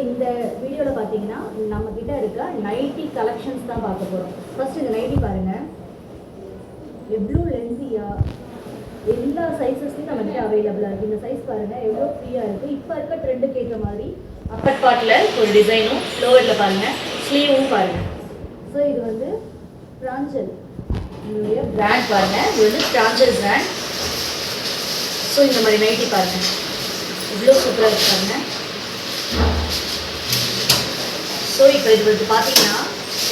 இந்த வீடியோவில் பார்த்தீங்கன்னா நம்மக்கிட்ட இருக்க நைட்டி கலெக்ஷன்ஸ் தான் பார்க்க போகிறோம். ஃபர்ஸ்ட் இந்த நைட்டி பாருங்கள், எவ்வளோ லென்த்தியாக எல்லா சைஸஸ்லையும் நம்மக்கிட்ட அவைலபிளாக இருக்குது. இந்த சைஸ் பாருங்கள் எவ்வளோ ஃப்ரீயாக இருக்குது. இப்போ இருக்க ட்ரெண்டுக்கு ஏற்ற மாதிரி அப்பர் பார்ட்டில் ஒரு டிசைனும், லோவரில் பாருங்கள் ஸ்லீவும் பாருங்கள். ஸோ இது வந்து பிராஞ்சல் என்னுடைய பிராண்ட் பாருங்கள், இது வந்து பிராஞ்சல் பிராண்ட். ஸோ இந்த மாதிரி நைட்டி பாருங்கள் இவ்வளோ சூப்பராக இருக்காங்க. ஸோ இப்போ இது வந்து பார்த்தீங்கன்னா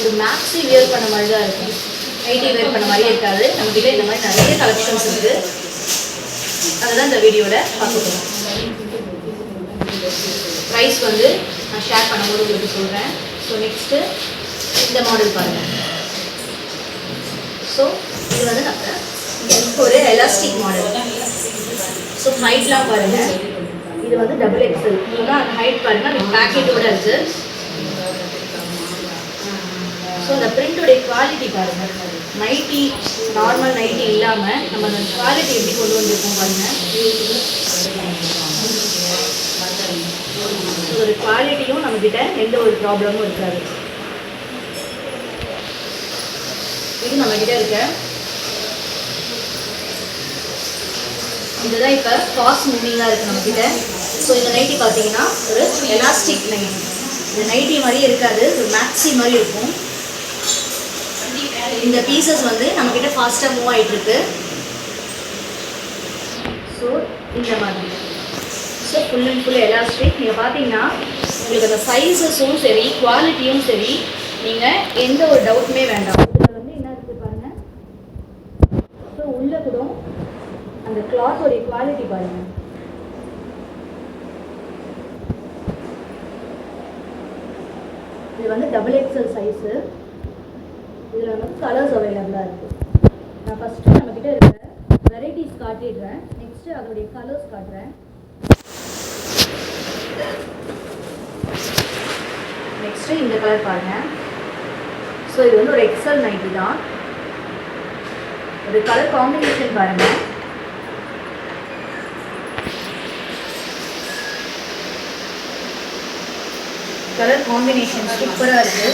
ஒரு மேக்ஸி வியர் பண்ண மாதிரி தான் இருக்கும், நைட்டி வியர் பண்ண மாதிரியே இருக்காது. நம்மகிட்ட இந்த மாதிரி நிறைய கலெக்ஷன்ஸ் இருக்குது, அதுதான் இந்த வீடியோவில் பார்க்க போகிறோம். ப்ரைஸ் வந்து நான் ஷேர் பண்ணும்போது உங்களுக்கு சொல்கிறேன். ஸோ நெக்ஸ்ட்டு இந்த மாடல் பாருங்கள். ஸோ இது வந்து நம்ம ஒரு எலாஸ்டிக் மாடல். ஸோ ஹைட்லாம் பாருங்கள், இது வந்து டபுள் எக்ஸல். இதுதான் அந்த ஹைட் பாருங்கள், அது பேக்கெட்டோடு இருக்குது. ஸோ அந்த பிரிண்டோடைய குவாலிட்டி பாருங்கள், நைட்டி நார்மல் நைட்டி இல்லாமல் நம்ம அந்த குவாலிட்டி எப்படி கொண்டு வந்திருக்கோம் பாருங்கள். ஒரு குவாலிட்டியும் நம்மக்கிட்ட எந்த ஒரு ப்ராப்ளமும் இருக்காது. இது நம்மக்கிட்ட இருக்க இதுதான் இப்போ ஃபாஸ்ட் மூவிங்காக இருக்குது நம்மக்கிட்ட. ஸோ இந்த நைட்டி பார்த்தீங்கன்னா ஒரு எலாஸ்டிக் நைட்டி. இந்த நைட்டி மாதிரியே இருக்காது, ஒரு மேக்ஸி மாதிரி இருக்கும். இந்த பீசஸ் வந்து நம்மக்கிட்ட ஃபாஸ்ட்டாக மூவ் ஆகிட்டுருக்கு. ஸோ இந்த மாதிரி so full and full elastic. நீங்கள் பார்த்தீங்கன்னா உங்களுக்கு அந்த சைஸஸும் சரி குவாலிட்டியும் சரி நீங்கள் எந்த ஒரு டவுட்டுமே வேண்டாம். இதில் வந்து என்ன இருக்குது பாருங்கள். ஸோ உள்ளே கூட அந்த கிளாத்தோடைய குவாலிட்டி பாருங்கள். இது வந்து டபுள் எக்ஸல் சைஸு. இதில் வந்து கலர்ஸ் அவைலபிளாக இருக்குது. நான் ஃபஸ்ட்டு நம்மக்கிட்ட இருக்கிற வெரைட்டிஸ் காட்டிடுறேன், நெக்ஸ்ட்டு அதோடைய கலர்ஸ் காட்டுறேன். நெக்ஸ்ட்டு இந்த கலர் பாருங்கள். ஸோ இது வந்து ஒரு எக்ஸல் நைட்டி தான். ஒரு கலர் காம்பினேஷன் பாருங்கள். கலர் காம்பினேஷன் சூப்பராக இருக்குது.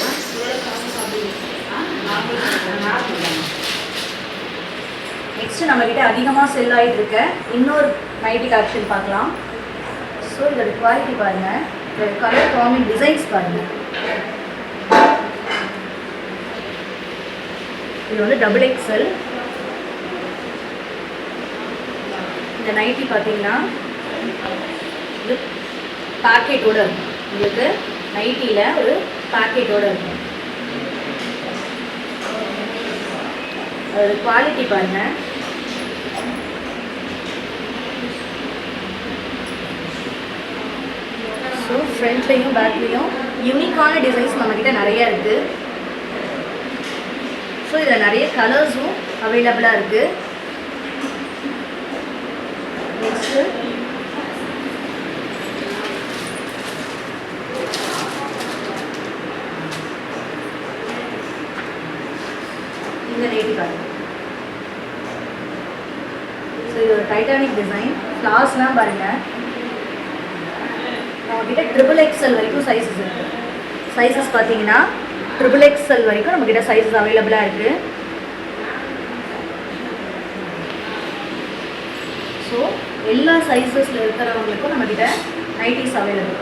நெக்ஸ்ட் நம்மக்கிட்ட அதிகமாக செல் ஆகிட்டு இருக்க இன்னொரு நைட்டி கலெக்ஷன் பார்க்கலாம். ஸோ இதோட குவாலிட்டி பாருங்கள், இதோட கலர் காம்பின் டிசைன்ஸ் பாருங்கள். இது வந்து டபுள் எக்ஸல். இந்த நைட்டி பார்த்தீங்கன்னா இது பேக்கெட்டோடு இருக்கும். உங்களுக்கு நைட்டியில் ஒரு பேக்கெட்டோடு இருக்கும். அதோட குவாலிட்டி பாருங்கள். ஸோ ஃப்ரண்ட்லேயும் பேக்லேயும் யூனிக்கான டிசைன்ஸ் நம்மக்கிட்ட நிறையா இருக்குது. ஸோ இதில் நிறைய கலர்ஸும் அவைலபிளாக இருக்குது. நெக்ஸ்ட்டு இந்த நைட்டி பாருங்கள். ஸோ இது ஒரு டைட்டானிக் டிசைன். ஃப்ளார்ஸ்லாம் பாருங்கள். நம்மக்கிட்ட ட்ரிபிள் எக்ஸல் வரைக்கும் சைஸஸ் இருக்குது. சைஸஸ் பார்த்தீங்கன்னா ட்ரிபிள் எக்ஸல் வரைக்கும் நம்மக்கிட்ட சைஸஸ் அவைலபிளாக இருக்குது. ஸோ எல்லா சைஸஸில் இருக்கிறவங்களுக்கும் நம்மக்கிட்ட நைட்டிஸ் அவைலபிள்.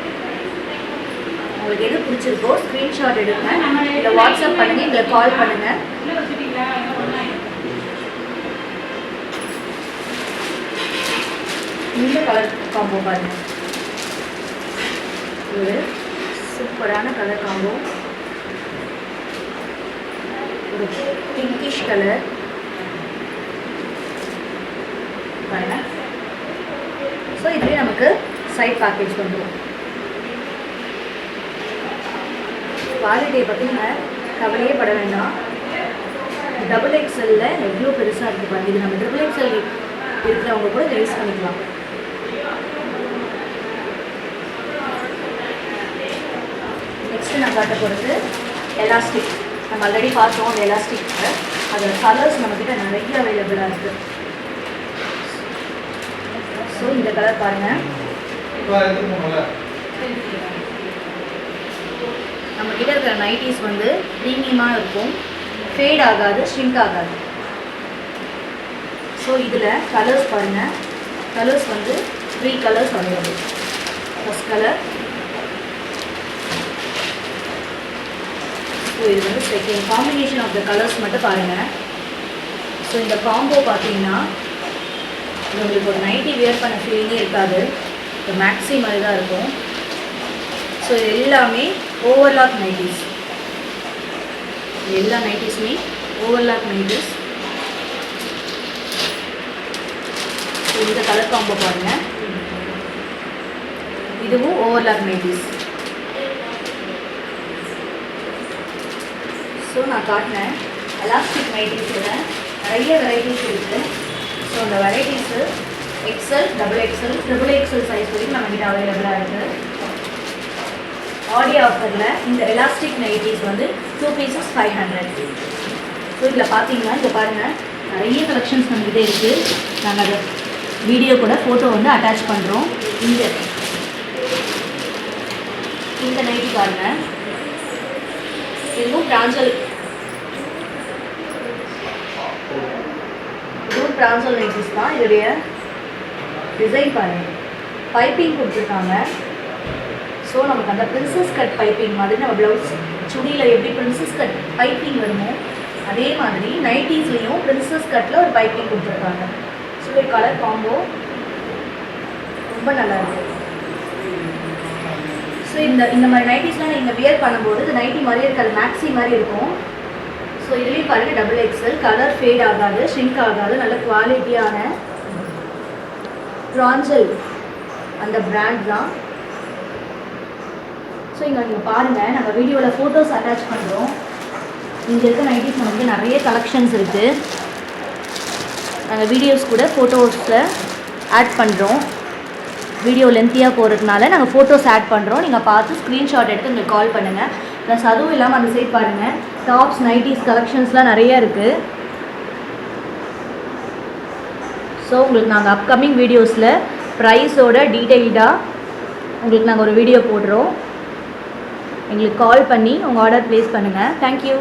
உங்களுக்கு எது பிடிச்சிருக்கோ ஸ்க்ரீன்ஷாட் எடுங்க, இல்லை வாட்ஸ்அப் பண்ணுங்கள், எங்களை கால் பண்ணுங்கள். இந்த கலர் காம்போ பாருங்கள், ஒரு சூப்பரான கலர் காம்போ. ஒரு பிங்கிஷ் கலர் பாருங்கள். ஸோ இதுலேயே நமக்கு சைட் பேக்கேஜ் வந்துடும். குவாலிட்டியை பற்றின கவலையே பட வேண்டாம். டபுள் எக்ஸலில் எவ்வளோ பெருசாக இருக்குது பாருங்கள். இது நம்ம ட்ரிபிள் எக்ஸல் இருக்கிறவங்க கூட இதை யூஸ் பண்ணிக்கலாம். நெக்ஸ்ட்டு நான் காட்ட போகிறது எலாஸ்டிக். நம்ம ஆல்ரெடி பார்த்தோம் அந்த எலாஸ்டிக். அதோட கலர்ஸ் நம்மக்கிட்ட நிறைய அவைலபிளாக இருக்குது. ஸோ இந்த கலர் பாருங்கள், நம்மக்கிட்ட இருக்கிற நைட்டிஸ் வந்து ப்ரீமியமாக இருக்கும், ஃபேட் ஆகாது, ஷ்ரிங்க் ஆகாது. ஸோ இதில் கலர்ஸ் பாருங்கள். கலர்ஸ் வந்து 3 colours available. First colour. So இது வந்து second. Combination of the colours மட்டும் பாருங்கள். ஸோ இந்த காம்போ பார்த்தீங்கன்னா உங்களுக்கு ஒரு நைட்டி வியர் பண்ண ஃபீலிங்கே இருக்காது, ஒரு மேக்ஸி மாதிரி தான் இருக்கும். ஸோ இது எல்லாமே ஓவர்லாக் நைட்டிஸ். எல்லா நைட்டிஸுமே ஓவர்லாக் நைட்டிஸ். இந்த கலர் காம்போ பாருங்கள், இதுவும் ஓவர்லாக் நைட்டிஸ். ஸோ நான் காட்டினேன் எலாஸ்டிக் நைட்டிஸில் நிறைய வெரைட்டிஸ் இருக்குது. ஸோ அந்த varieties XL, double XL size வரைக்கும் நம்மகிட்ட அவைலபிளாக இருக்குது. ஆடி ஆஃபரில் இந்த எலாஸ்டிக் நைட்டிஸ் வந்து 2 பீசஸ் 500. ஸோ இதில் பார்த்தீங்கன்னா இங்கே பாருங்கள் நிறைய கலெக்ஷன்ஸ் நம்மகிட்ட இருக்குது. நாங்கள் அதை வீடியோ கூட ஃபோட்டோ வந்து அட்டாச் பண்ணுறோம். இந்த நைட்டி பாருங்கள், இதுவும் பிராஞ்சல் நைட்டிஸ் தான். இதோடைய டிசைன் பாருங்கள், பைப்பிங் கொடுத்துருக்காங்க. ஸோ நமக்கு அந்த பிரின்சஸ் கட் பைப்பிங் மாதிரி நம்ம ப்ளவுஸ் சுடியில் எப்படி பிரின்சஸ் கட் பைப்பிங் வருமோ அதே மாதிரி நைட்டிஸ்லேயும் பிரின்சஸ் கட்டில் ஒரு பைப்பிங் கொடுத்துருக்காங்க. ஸோ ஒரு கலர் காம்போ ரொம்ப நல்லாயிருக்கு. ஸோ இந்த மாதிரி நைட்டிஸ்லாம் நீங்கள் வியர் பண்ணும்போது இது நைட்டி மாதிரி இருக்காது, மேக்ஸி மாதிரி இருக்கும். ஸோ இதுலேயும் பாருங்கள் டபுள் எக்ஸல். கலர் ஃபேட் ஆகாது, ஷ்ரிங்க் ஆகாது, நல்ல குவாலிட்டியான பிராஞ்சல் அந்த பிராண்ட் தான். ஸோ இங்கே நீங்கள் பாருங்கள், நாங்கள் வீடியோவில் ஃபோட்டோஸ் அட்டாச் பண்ணுறோம். இங்கே இருக்க நைட்டிஸ் நமக்கு நிறைய கலெக்ஷன்ஸ் இருக்குது. நாங்கள் வீடியோஸ் கூட ஃபோட்டோஸில் ஆட் பண்ணுறோம். வீடியோ லென்த்தியாக போகிறதுனால நாங்கள் ஃபோட்டோஸ் ஆட் பண்ணுறோம். நீங்கள் பார்த்து ஸ்க்ரீன்ஷாட் எடுத்து உங்களுக்கு கால் பண்ணுங்கள். ப்ளஸ் அதுவும் இல்லாமல் அந்த சைட் பாருங்கள், டாப்ஸ் நைட்டிஸ் கலெக்ஷன்ஸ்லாம் நிறையா இருக்குது. ஸோ உங்களுக்கு நாங்கள் அப்கமிங் வீடியோஸில் ப்ரைஸோட டீட்டெயில்டாக உங்களுக்கு நாங்கள் ஒரு வீடியோ போடுறோம். எங்களுக்கு கால் பண்ணி உங்கள் ஆர்டர் ப்ளேஸ் பண்ணுங்கள். தேங்க்யூ.